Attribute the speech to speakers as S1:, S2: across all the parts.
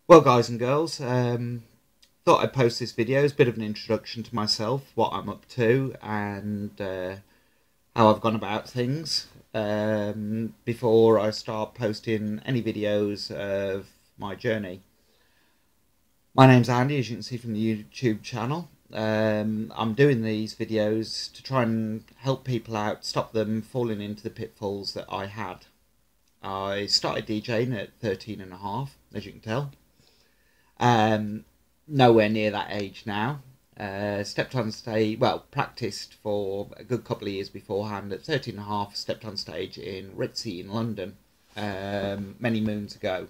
S1: Well, guys and girls, thought I'd post this video as a bit of an introduction to myself, what I'm up to, and how I've gone about things before I start posting any videos of my journey. My name's Andy, as you can see from the YouTube channel. I'm doing these videos to try and help people out, stop them falling into the pitfalls that I had. I started DJing at 13 and a half, as you can tell. Nowhere near that age now. Stepped on stage, practiced for a good couple of years beforehand. At 13 and a half, stepped on stage in Ritzy in London many moons ago.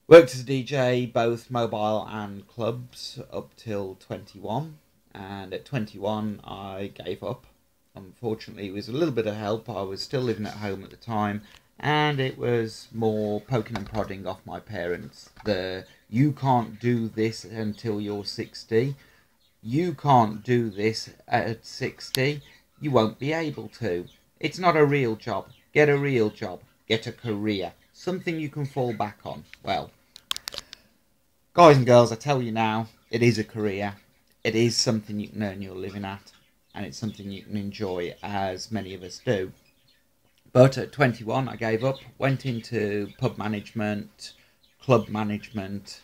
S1: Worked as a DJ, both mobile and clubs, up till 21. And at 21, I gave up. Unfortunately, it was a little bit of help. I was still living at home at the time, and it was more poking and prodding off my parents. You can't do this until you're 60. You can't do this at 60. You won't be able to. It's not a real job. Get a real job. Get a career. Something you can fall back on. Well, guys and girls, I tell you now, it is a career. It is something you can earn your living at, and it's something you can enjoy, as many of us do. But at 21, I gave up, went into pub management, club management,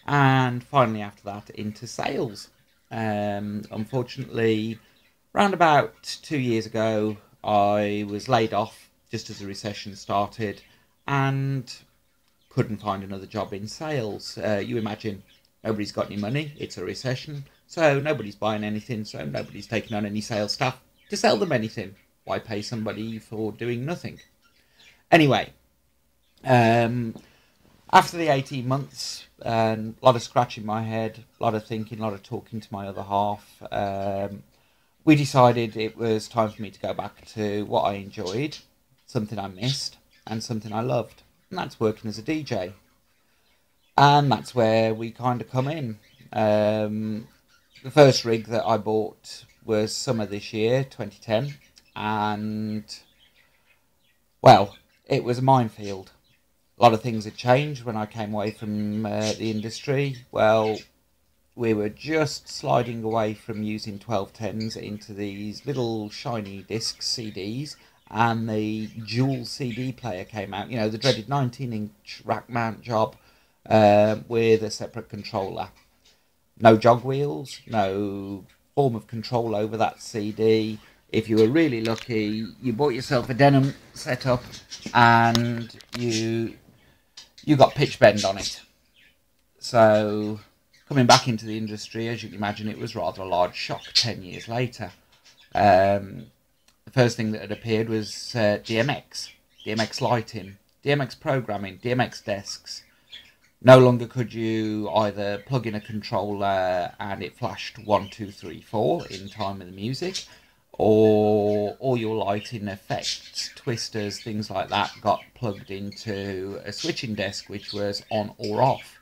S1: and finally after that into sales. Unfortunately, around about 2 years ago, I was laid off just as the recession started and couldn't find another job in sales. You imagine, nobody's got any money, it's a recession, so nobody's buying anything, so nobody's taking on any sales staff to sell them anything. Why pay somebody for doing nothing? Anyway, after the 18 months, a lot of scratching my head, a lot of thinking, a lot of talking to my other half, we decided it was time for me to go back to what I enjoyed, something I missed, and something I loved, and that's working as a DJ. And that's where we kind of come in. The first rig that I bought was summer this year, 2010, and, well, it was a minefield. A lot of things had changed when I came away from the industry. Well, we were just sliding away from using 1210s into these little shiny discs, CDs, and the dual CD player came out. You know, the dreaded 19-inch rack mount job with a separate controller. No jog wheels, no form of control over that CD. If you were really lucky, you bought yourself a Denon setup and you got pitch bend on it. So, coming back into the industry, as you can imagine, it was rather a large shock 10 years later. The first thing that had appeared was DMX, DMX lighting, DMX programming, DMX desks. No longer could you either plug in a controller and it flashed 1, 2, 3, 4 in time with the music, or all your lighting effects, twisters, things like that got plugged into a switching desk which was on or off.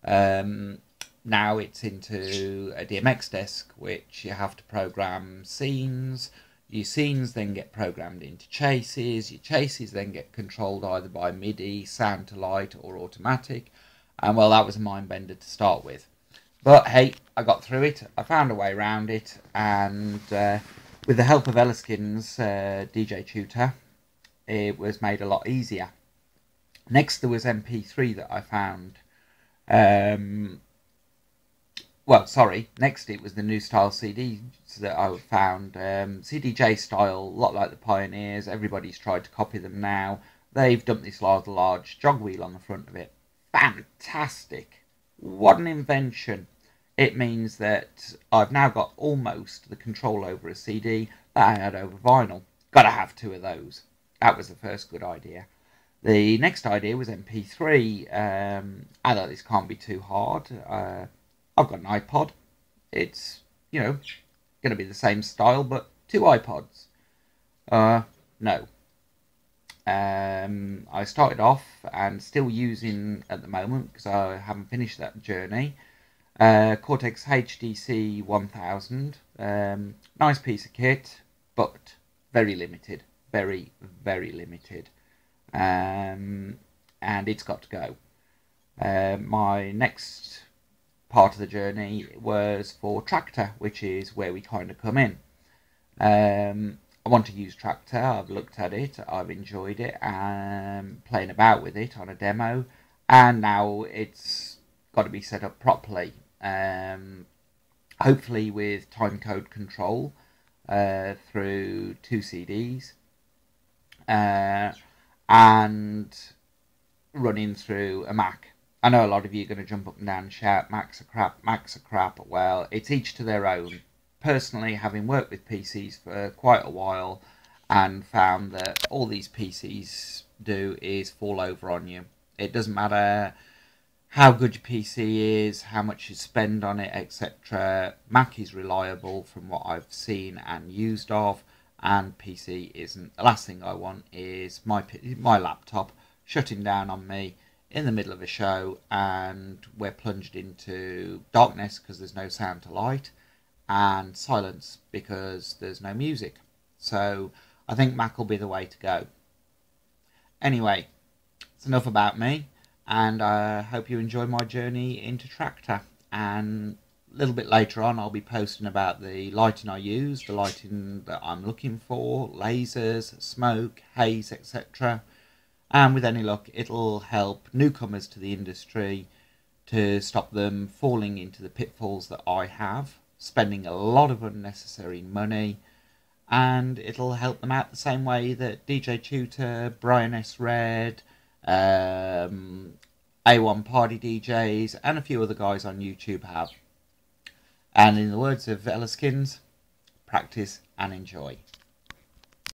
S1: Now it's into a DMX desk which you have to program scenes. Your scenes then get programmed into chases. Your chases then get controlled either by MIDI, sound to light, or automatic. And well, that was a mind bender to start with. But hey, I got through it. I found a way around it, and with the help of Elliskin's DJ Tutor, it was made a lot easier. Next, there was MP3 that I found. Next it was the new style CDs that I found. CDJ style, a lot like the Pioneers. Everybody's tried to copy them now. They've dumped this rather large jog wheel on the front of it. Fantastic. What an invention. It means that I've now got almost the control over a CD that I had over vinyl. Gotta have two of those. That was the first good idea. The next idea was MP3. I thought this can't be too hard. I've got an iPod. It's, going to be the same style, but two iPods. No. I started off and still using at the moment, because I haven't finished that journey, Cortex HDC 1000. Nice piece of kit, but very limited. Very, very limited. And it's got to go. My next part of the journey was for Traktor, which is where we kind of come in. I want to use Traktor. I've looked at it, I've enjoyed it, and playing about with it on a demo, and now it's got to be set up properly. Hopefully with timecode control through two CDs, and running through a Mac. I know a lot of you are going to jump up and down and shout, Macs are crap, Macs are crap. Well, it's each to their own. Personally, having worked with PCs for quite a while and found that all these PCs do is fall over on you. It doesn't matter how good your PC is, how much you spend on it, etc. Mac is reliable from what I've seen and used of, and PC isn't. The last thing I want is my laptop shutting down on me in the middle of a show and we're plunged into darkness because there's no sound to light, and silence because there's no music. So I think Mac will be the way to go. Anyway, it's enough about me, and I hope you enjoy my journey into Traktor. And a little bit later on I'll be posting about the lighting I use, the lighting that I'm looking for, lasers, smoke, haze, etc. And with any luck it'll help newcomers to the industry to stop them falling into the pitfalls that I have, spending a lot of unnecessary money, and it'll help them out the same way that DJ Tutor, Brian S. Red, A1 Party DJs, and a few other guys on YouTube have. And in the words of Ella Skins, practice and enjoy.